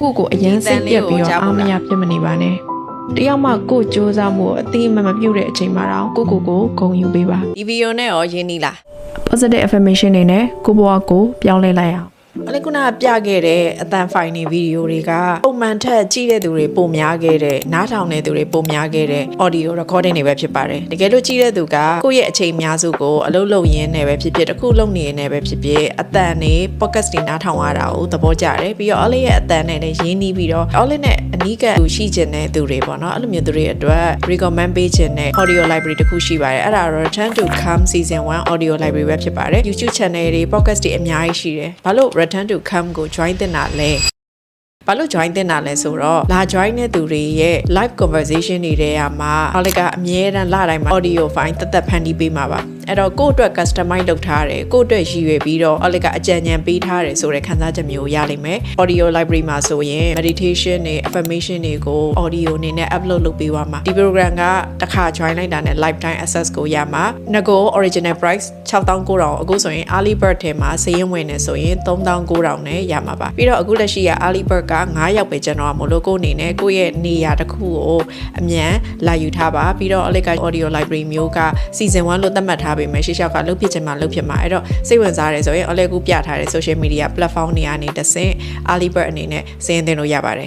ကိုအရင်စိတ်ပြက်ပြီးတော့အားမရပြစ်မနေပါနဲ့တယောက်မှကိုစူးစမ်းမှုအတိအမှန်မပြုတ်တဲ့အချိန်မှာတော့ကိုဂုံယူပေးပါ ဒီဗီဒီယိုနဲ့ရောရင်းနှီးလား positive affirmation တွေနဲ့ကိုဘွားကိုပြောင်းလဲလိုက်အောင် အဲ့ခုနကပြခဲ့တဲ့အတန်ဖိုင်နေဗီဒီယိုတွေကပုံမှန်ထက်ကြည့်တဲ့သူတွေပုံများခဲ့တဲ့နားထောင်တဲ့သူတွေပုံများခဲ့တဲ့ audio recording တွေပဲဖြစ်ပါတယ်တကယ်လို့ကြည့်တဲ့သူကကိုယ့်ရဲ့အချိန်အများစုကိုအလုပ်လုပ်ရင်းနဲ့ပဲဖြစ်ဖြစ်တစ်ခုလုပ်နေရင်းနဲ့ပဲဖြစ်ဖြစ်အတန်နေ podcast တွေနားထောင်ရတာကိုသဘောကျတယ်ပြီးတော့ Ollie ရဲ့အတန်နဲ့လည်းရင်းနှီးပြီးတော့ Ollie နဲ့အနီးကပ်ရှိချင်တဲ့သူတွေပေါ့နော်အဲ့လိုမျိုးသူတွေအတွက် recommend ပေးချင်တဲ့ audio library တစ်ခုရှိပါတယ်အဲ့ဒါတော့ Return to Come season 1 audio library ပဲဖြစ်ပါတယ် YouTube channel တွေ podcast တွေအများကြီးရှိတယ်ဘာလို့ Return to Come ကို join တင်တာလဲဘာလို့ join တင်တာလဲဆိုတော့လာ join တဲ့သူတွေရဲ့ live conversation တွေထဲမှာ Ollie ကအမြဲတမ်းလတိုင်းမှာ audio file တက်ဖန်တီးပေးမှာပါအဲ့တော့ကိုယ့်အတွက် customize လုပ်ထားတယ်ကိုယ့်အတွက်ရည်ရွယ်ပြီးတော့ Ollie ကအကြံဉာဏ်ပေးထားတယ်ဆိုတဲ့ခန်းစားချက်မျိုးရလိမ့်မယ် audio library မှာဆိုရင် meditation တွေ affirmation တွေကို audio အနေနဲ့ upload လုပ်ပေးသွားမှာဒီ program ကတစ်ခါ join လိုက်တာနဲ့ lifetime access ကိုရမှာငကို original price 6900အခုဆိုရင် early bird ထဲမှာစာရင်းဝင်နေဆိုရင်3900နဲ့ရမှာပါပြီးတော့အခုလက်ရှိက early bird က9ရောက်ပဲကျွန်တော်မို့လို့ကိုအနေနဲ့ကိုယ့်ရဲ့နေရာတစ်ခုကိုအမြန်လာယူထားပါပြီးတော့ Ollie က audio library မျိုးက season 1လို့သတ်မှတ်ထားပေမဲ့ရှေ့လျှောက်ကလုပ်ဖြစ်ချင်မှလုပ်ဖြစ်မှာအဲ့တော့စိတ်ဝင်စားတယ်ဆိုရင် Ollie ကူပြထားတဲ့ social media platform တွေကနေတဆင့် early bird အနေနဲ့စာရင်းတင်လို့ရပါတယ်